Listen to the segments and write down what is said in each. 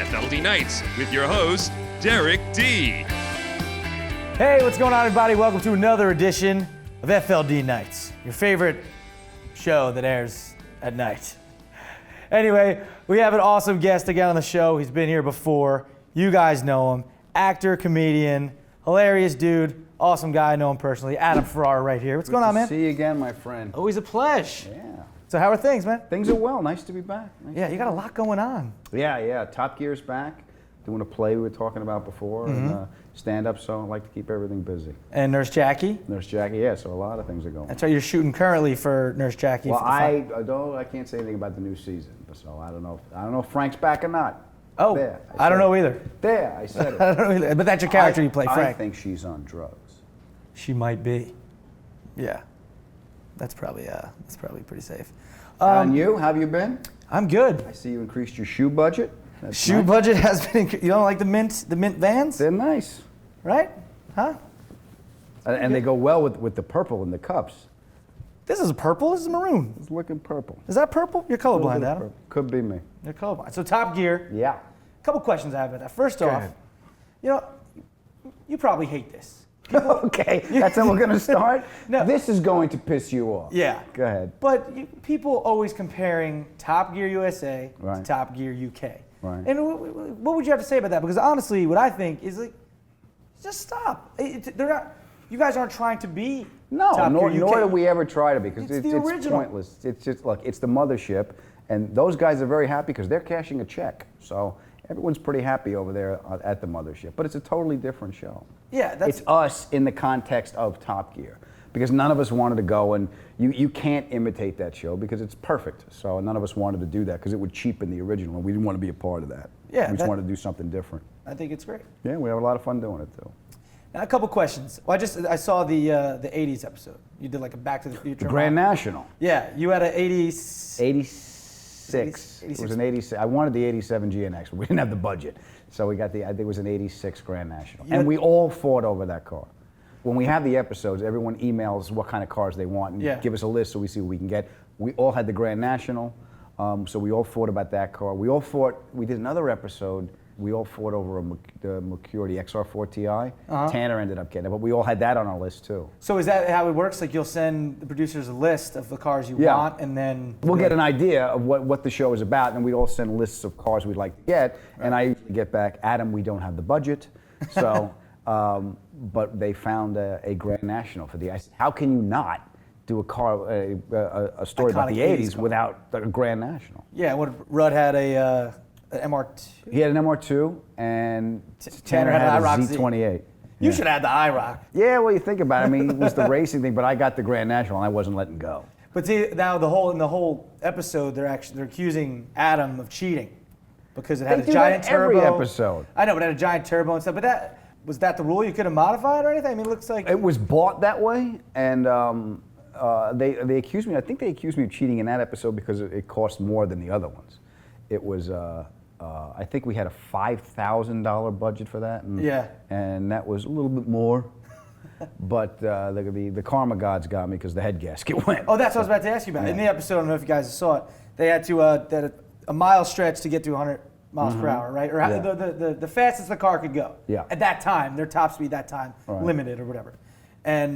FLD Nights with your host, Derek D. Hey, what's going on, everybody? Welcome to another edition of FLD Nights, your favorite show that airs at night. Anyway, we have an awesome guest again on the show. He's been here before. You guys know him. Actor, comedian, hilarious dude, awesome guy. I know him personally. Adam Ferrara right here. What's going on, man? See you again, my friend. Always a pleasure. Yeah. So how are things, man? Things are well. Nice to be back. You got a lot going on. Yeah. Top Gear's back. Doing a play we were talking about before, and stand-up, so I like to keep everything busy. And Nurse Jackie? Nurse Jackie, yeah, so a lot of things are going on. That's right, you're shooting currently for Nurse Jackie. Well, I can't say anything about the new season, so I don't know if Frank's back or not. Oh, there, I don't know either. There, I said it. I don't know either. But that's your character you play, Frank. I think she's on drugs. She might be. Yeah. That's probably pretty safe. And you, how have you been? I'm good. I see you increased your shoe budget. That's Shoe nice. budget has been. You don't like the mint Vans? They're nice. Right? Huh? And they go well with the purple in the cups. This is purple. This is maroon. It's looking purple. Is that purple? You're colorblind, Adam. Purple. Could be me. You're colorblind. So Top Gear. Yeah. A couple questions I have about that. First Go off, ahead. You probably hate this. Okay, that's how we're going to start? No. This is going to piss you off. Yeah. Go ahead. But people always comparing Top Gear USA to Right. Top Gear UK. Right. And what would you have to say about that? Because honestly, what I think is just stop. They're not. You guys aren't trying to be Top nor Gear UK. do we ever try to, because It's the it's original. pointless. It's just, look, it's the mothership, and those guys are very happy because they're cashing a check. So everyone's pretty happy over there at the mothership. But it's a totally different show. Yeah, It's us in the context of Top Gear, because none of us wanted to go, and you can't imitate that show because it's perfect. So none of us wanted to do that because it would cheapen the original, and we didn't want to be a part of that. Yeah, we just wanted to do something different. I think it's great. Yeah, we have a lot of fun doing it too. Now, a couple questions. Well, I saw the 80s episode. You did like a Back to the Future. Grand National. Yeah, you had an 80s. 86. It was an 86. I wanted the 87 GNX, but we didn't have the budget. So we got I think it was an 86 Grand National. And we all fought over that car. When we have the episodes, everyone emails what kind of cars they want and give us a list so we see what we can get. We all had the Grand National, so we all fought about that car. We did another episode. We all fought over the Mercury XR4 Ti. Tanner ended up getting it, but we all had that on our list too. So is that how it works? Like you'll send the producers a list of the cars you want, and then we'll get an idea of what the show is about, and we'd all send lists of cars we'd like to get. Right. And I get back, Adam, we don't have the budget, so but they found a Grand National for I said, how can you not do a story about the 80s without a Grand National? Yeah, Rudd had an MR2. He had an MR2, and Tanner had an IROC Z28. You should have the IROC. Yeah, well, you think about it. I mean, it was the racing thing, but I got the Grand National, and I wasn't letting go. But see, now in the whole episode, they're accusing Adam of cheating because it had a giant turbo. Every episode. I know, but it had a giant turbo and stuff. But was that the rule? You couldn't modify it or anything? I mean, it looks like it was bought that way, and they accused me. I think they accused me of cheating in that episode because it cost more than the other ones. It was. I think we had a $5,000 budget for that, and that was a little bit more. But the karma gods got me because the head gasket went. Oh, that's what I was about to ask you about. In the episode, I don't know if you guys saw it, they had a mile stretch to get to 100 miles per hour, right? Or the fastest the car could go. Yeah. At that time, their top speed that time, limited or whatever. And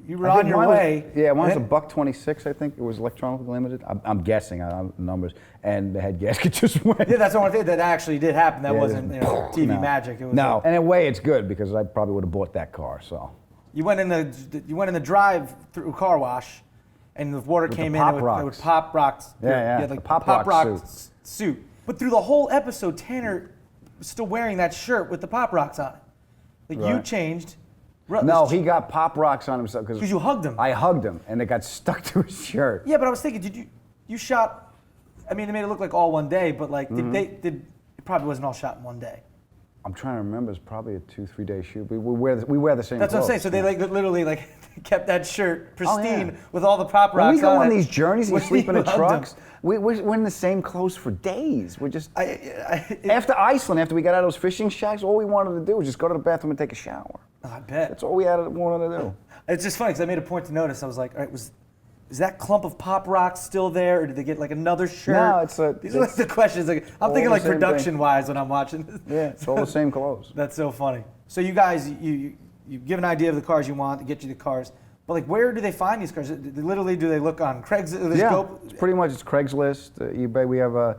you were I on your way. Mine was a $126, I think. It was electronically limited. I'm guessing numbers, and the head gasket just went. Yeah, that's the only thing that actually did happen. That wasn't TV magic. It was no, and in a way, it's good because I probably would have bought that car. So you went in the drive-through car wash, and the water came in. It would pop rocks. Yeah. Like pop rock suit. But through the whole episode, Tanner was still wearing that shirt with the pop rocks on it. Like you changed. No, he got pop rocks on himself because you hugged him. I hugged him, and it got stuck to his shirt. Yeah, but I was thinking, you shot? I mean, they made it look like all one day, but like, it probably wasn't all shot in one day. I'm trying to remember. It's probably a 2-3 day shoot. We wear the same. That's clothes. what I'm saying. So they literally kept that shirt pristine with all the pop rocks. When we go on it. these journeys and sleep in the trucks, we're in the same clothes for days. We're just after Iceland, after we got out of those fishing shacks, all we wanted to do was just go to the bathroom and take a shower. I bet. That's all we wanted to do. It's just funny because I made a point to notice. I was like, all right, is that clump of pop rocks still there, or did they get like another shirt? No, These are like the questions. Like, I'm thinking like production-wise when I'm watching this. Yeah, it's all the same clothes. That's so funny. So you guys, you give an idea of the cars you want to get you the cars, but like where do they find these cars? Literally, do they look on Craigslist? It's pretty much Craigslist, eBay. We have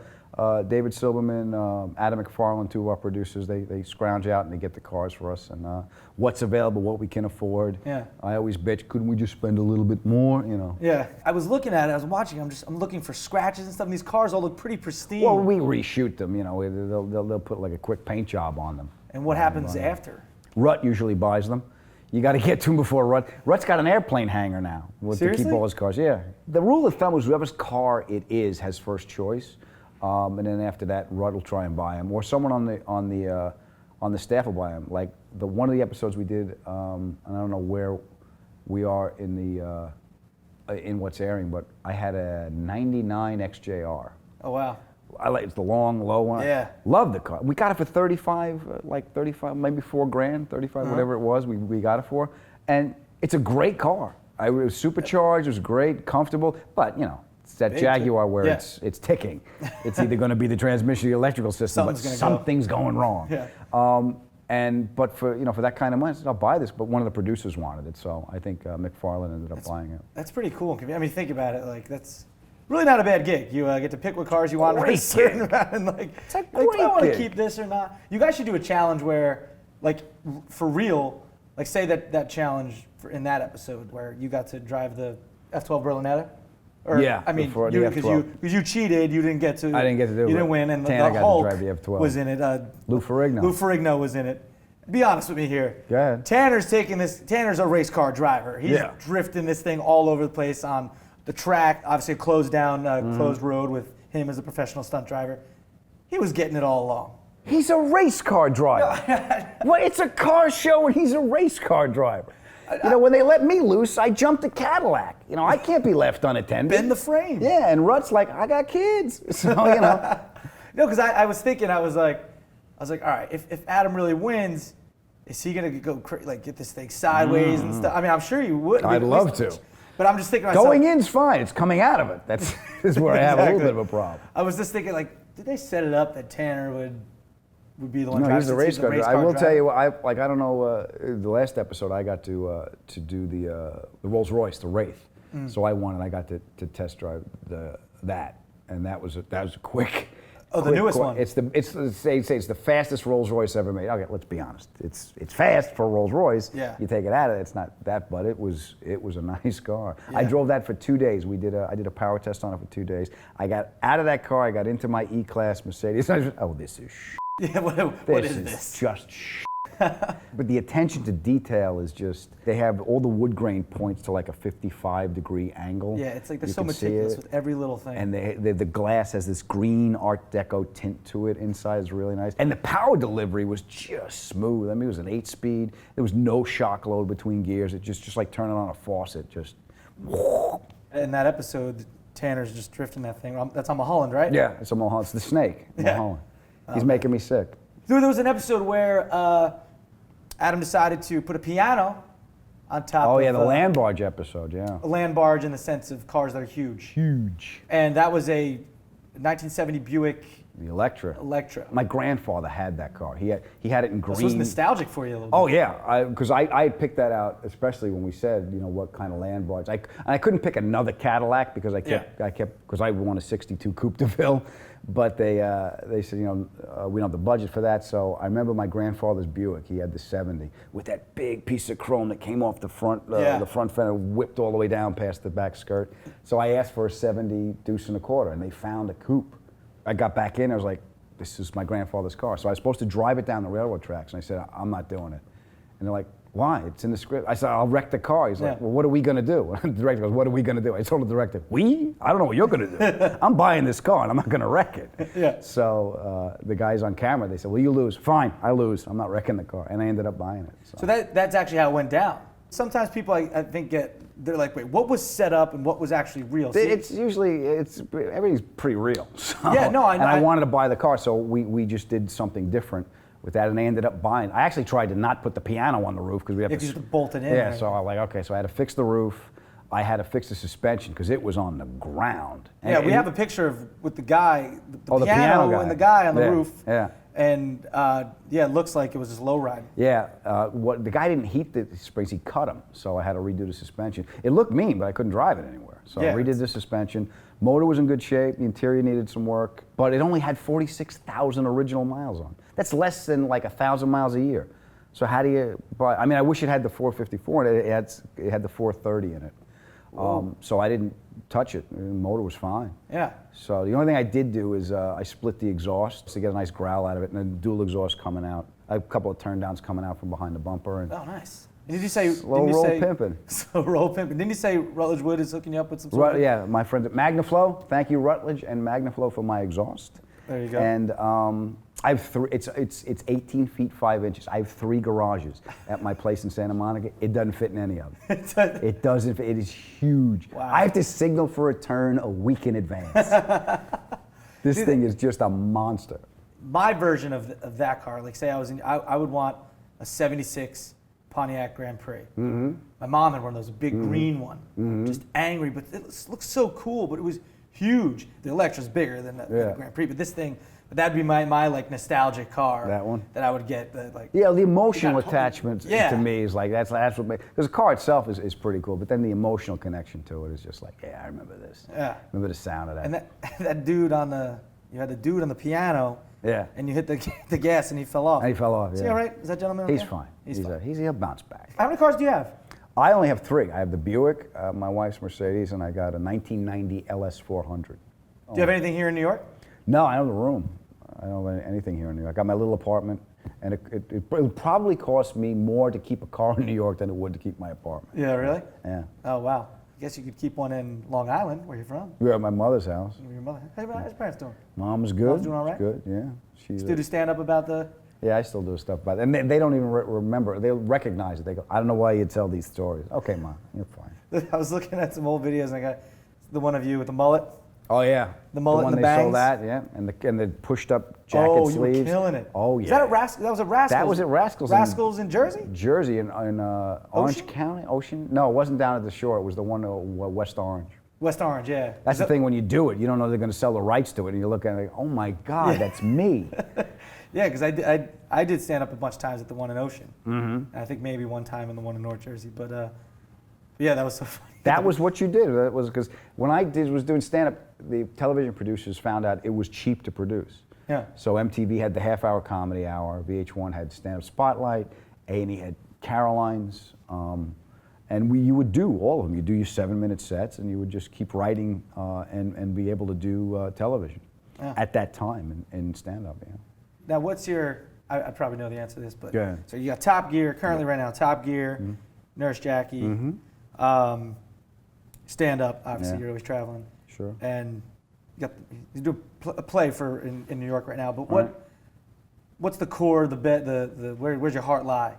David Silberman, Adam McFarland, two of our producers. They scrounge out and they get the cars for us, and what's available, what we can afford. Yeah. I always bitch, couldn't we just spend a little bit more, you know? Yeah. I was looking at it, I was watching, I'm looking for scratches and stuff, and these cars all look pretty pristine. Well, we reshoot them, you know, they'll put like a quick paint job on them. And what happens after? Rut usually buys them. You got to get to them before Rut. Rut's got an airplane hangar now to keep all his cars. Yeah. The rule of thumb is whoever's car it is has first choice, and then after that, Rut will try and buy them, or someone on the staff will buy them. Like one of the episodes we did, and I don't know where we are in what's airing, but I had a '99 XJR. Oh wow. It's the long, low one. Yeah. Love the car. We got it for 35, maybe $4,000, 35, whatever it was. We got it for, and it's a great car. It was supercharged. It was great, comfortable, but you know, it's that Jaguar where it's ticking. It's either going to be the transmission, or the electrical system, but something's going wrong. Yeah. But for that kind of money, I'll buy this. But one of the producers wanted it, so I think McFarland ended up buying it. That's pretty cool. I mean, think about it. Like that's really not a bad gig. You get to pick what cars you want. Great gig. And like, it's a do I want to gig. keep this or not? You guys should do a challenge where, like, for real, like say that challenge in that episode where you got to drive the F12 Berlinetta. Or, Yeah, I mean, before the F12. because you cheated, you didn't get to. I didn't get to do it. You didn't win, and Tanner the got Hulk to drive the F12. was in it. Lou Ferrigno. Lou Ferrigno was in it. Be honest with me here. Go ahead. Tanner's a race car driver. He's drifting this thing all over the place on the track, obviously a closed down, closed road with him as a professional stunt driver. He was getting it all along. He's a race car driver. Well, it's a car show and he's a race car driver. You know, when they let me loose, I jumped a Cadillac. You know, I can't be left unattended. Bend the frame. Yeah, and Rut's like, I got kids. So, you know. No, because I was thinking, I was like, all right, if Adam really wins, is he gonna go get this thing sideways and stuff? I mean, I'm sure you would. I'd love to. But I'm just thinking to myself, going in's fine. It's coming out of it. That's is where I have a little bit of a problem. I was just thinking, like, did they set it up that Tanner would be the one? No, driving? he's the race car driver. I will tell you, I don't know. The last episode, I got to do the Rolls Royce, the Wraith. So I won, and I got to test drive that, and that was a quick. Oh, the newest one. They say it's the fastest Rolls Royce ever made. Okay, let's be honest. It's fast for a Rolls Royce. Yeah. You take it out of it, it's not that, but it was a nice car. Yeah. I drove that for 2 days. I did a power test on it for 2 days. I got out of that car. I got into my E-Class Mercedes. I was, oh, this is Yeah, what is this? Just But the attention to detail is just, they have all the wood grain points to like a 55-degree angle. Yeah, it's like they're so meticulous with every little thing. And the glass has this green Art Deco tint to it. Inside is really nice. And the power delivery was just smooth. I mean, it was an 8-speed. There was no shock load between gears. It just like turning on a faucet. Just. In that episode, Tanner's just drifting that thing. That's on Mulholland, right? Yeah, it's a Mulholland. It's the snake. Mulholland. He's making me sick. There was an episode where Adam decided to put a piano on top of... Oh, yeah, the land barge episode, yeah. A land barge in the sense of cars that are huge. Huge. And that was a 1970 Buick... The Electra. My grandfather had that car. He had it in green. This was nostalgic for you a little bit. Oh, yeah, because I picked that out, especially when we said, you know, what kind of land barge. I couldn't pick another Cadillac because because I want a 62 Coupe de Ville. But they said, you know, we don't have the budget for that. So I remember my grandfather's Buick. He had the 70 with that big piece of chrome that came off the front fender, whipped all the way down past the back skirt. So I asked for a 70 deuce and a quarter, and they found a coupe. I got back in. I was like, this is my grandfather's car. So I was supposed to drive it down the railroad tracks, and I said, I'm not doing it. And they're like, why? It's in the script. I said, I'll wreck the car. He's like, well, what are we going to do? The director goes, what are we going to do? I told the director, we? I don't know what you're going to do. I'm buying this car, and I'm not going to wreck it. Yeah. So the guys on camera, they said, well, you lose. Fine, I lose. I'm not wrecking the car. And I ended up buying it. So that's actually how it went down. Sometimes people, I think, they're like, wait, what was set up and what was actually real? It's usually, everything's pretty real. So, yeah, no, I know. And I wanted to buy the car, so we just did something different with that, and I ended up buying. I actually tried to not put the piano on the roof because we have to bolt it in. Yeah, so I was like, okay, so I had to fix the roof. I had to fix the suspension because it was on the ground. Yeah, we have a picture with the guy, the piano guy. and the guy on the roof. Yeah. And it looks like it was just low ride. Yeah, the guy didn't heat the springs, he cut them, so I had to redo the suspension. It looked mean, but I couldn't drive it anywhere. So I redid the suspension. Motor was in good shape, the interior needed some work, but it only had 46,000 original miles on it. That's less than like 1,000 miles a year. So how do you buy? I mean, I wish it had the 454 and it had the 430 in it. So I didn't touch it. The motor was fine. Yeah. So the only thing I did do is I split the exhaust to get a nice growl out of it, and then dual exhaust coming out. A couple of turn downs coming out from behind the bumper. And oh, nice. Did you say slow roll pimping? Slow roll pimping. Didn't you say Rutledge Wood is hooking you up with some sort of? Yeah, my friends at Magnaflow. Thank you, Rutledge and Magnaflow, for my exhaust. There you go. And I have three. It's 18 feet 5 inches. I have 3 garages at my place in Santa Monica. It doesn't fit in any of them. It doesn't fit. It is huge. Wow. I have to signal for a turn a week in advance. This thing is just a monster. My version of that car, like say I would want a '76 Pontiac Grand Prix. Mm-hmm. My mom had one of those, a big green one. Mm-hmm. Just angry, but it looks so cool. But it was huge. The Electra's bigger than the Grand Prix, but this thing. But that'd be my like nostalgic car. That one that I would get. The emotional attachment to me is like that's what makes, because the car itself is pretty cool, but then the emotional connection to it is just like, I remember this. Yeah. Remember the sound of that. And that dude you had the dude on the piano. Yeah. And you hit the gas and he fell off. And he fell off. Is he all right? Is that gentleman okay? He's fine. He'll bounce back. How many cars do you have? I only have 3. I have the Buick, my wife's Mercedes, and I got a 1990 LS400. Do you have anything here in New York? No, I don't have a room. I don't have anything here in New York. I got my little apartment, and it would probably cost me more to keep a car in New York than it would to keep my apartment. Yeah, really? Yeah. Oh, wow. I guess you could keep one in Long Island, where you're from. We're at my mother's house. Your mother. How's your parents doing? Mom's good. Mom's doing all right? She's good, yeah. She's still do stand-up about the... Yeah, I still do stuff about it. And they don't even remember. They recognize it. They go, I don't know why you tell these stories. Okay, Mom, you're fine. I was looking at some old videos, and I got the one of you with the mullet. Oh yeah, the mullet and the bangs. Sold that, yeah, and the pushed up jacket sleeves. Oh, you were killing it. Oh yeah. Is that at Rascals? That was at Rascals. That was at Rascals. Rascals in Jersey. Jersey in Orange County. Ocean? No, it wasn't down at the shore. It was the one West Orange. West Orange, yeah. That's the thing when you do it, you don't know they're going to sell the rights to it, and you look at it like, oh my God, that's me. Yeah, because I did stand up a bunch of times at the one in Ocean. Mm-hmm. And I think maybe one time in the one in North Jersey, but yeah, that was so funny. That was what you did. That was because when I was doing stand-up, the television producers found out it was cheap to produce. Yeah. So MTV had the half-hour comedy hour, VH1 had stand-up spotlight, A&E had Caroline's, and you would do all of them. You do your 7-minute sets, and you would just keep writing and be able to do television at that time in stand-up. Yeah. Now, what's your? I probably know the answer to this, but so you got Top Gear currently right now. Top Gear, Nurse Jackie. Mm-hmm. Stand up, obviously, you're always traveling. Sure. And you do a play in New York right now. But what's the core, where's your heart lie?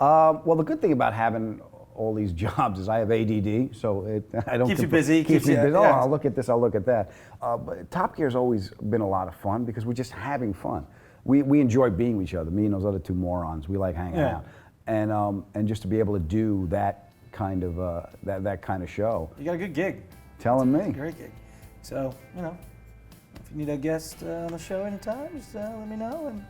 Well, the good thing about having all these jobs is I have ADD, so I don't keeps you busy. Keeps me busy. Yeah. Oh, I'll look at this. I'll look at that. But Top Gear's always been a lot of fun because we're just having fun. We enjoy being with each other. Me and those other 2 morons. We like hanging out, and just to be able to do that kind of that kind of show. You got a good gig. Telling me. It's a great gig. So, if you need a guest on the show anytime, just let me know. And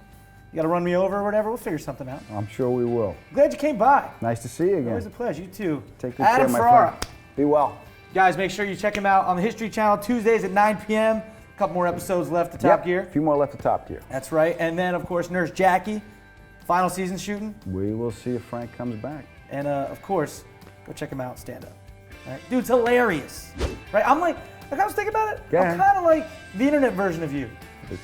you got to run me over or whatever. We'll figure something out. I'm sure we will. Glad you came by. Nice to see you again. Always a pleasure. You too. Take good care, my Ferrara. Friend. Be well. Guys, make sure you check him out on the History Channel Tuesdays at 9 p.m. A couple more episodes left to Top Gear. A few more left to Top Gear. That's right. And then, of course, Nurse Jackie, final season shooting. We will see if Frank comes back. And, of course, go check him out, stand up. Right? Dude's hilarious. Right? I'm like I was thinking about it. I'm kind of like the internet version of you.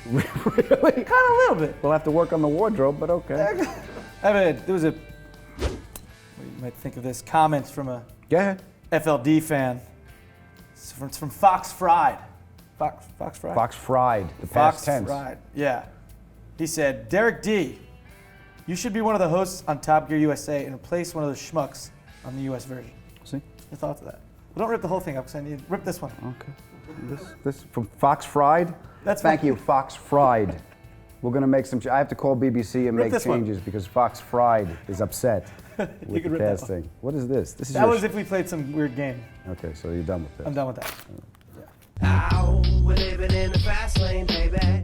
Really? Kind of a little bit. We'll have to work on the wardrobe, but okay. There was you might think of this, comments from a FLD fan. It's from Fox Fried. Fox Fried? Fox Fried, the past tense. Fox Fried, yeah. He said, Derek D., you should be one of the hosts on Top Gear USA and replace one of those schmucks on the US version. See? Your thoughts of that? Well, don't rip the whole thing up because I need rip this one. Okay. This from Fox Fried? Thank you, Fox Fried. We're going to make some. I have to call BBC and make changes because Fox Fried is upset. with the could rip that casting. What is this? This is That your was if we played some weird game. Okay, so you're done with this. I'm done with that. We're living in the fast lane, baby.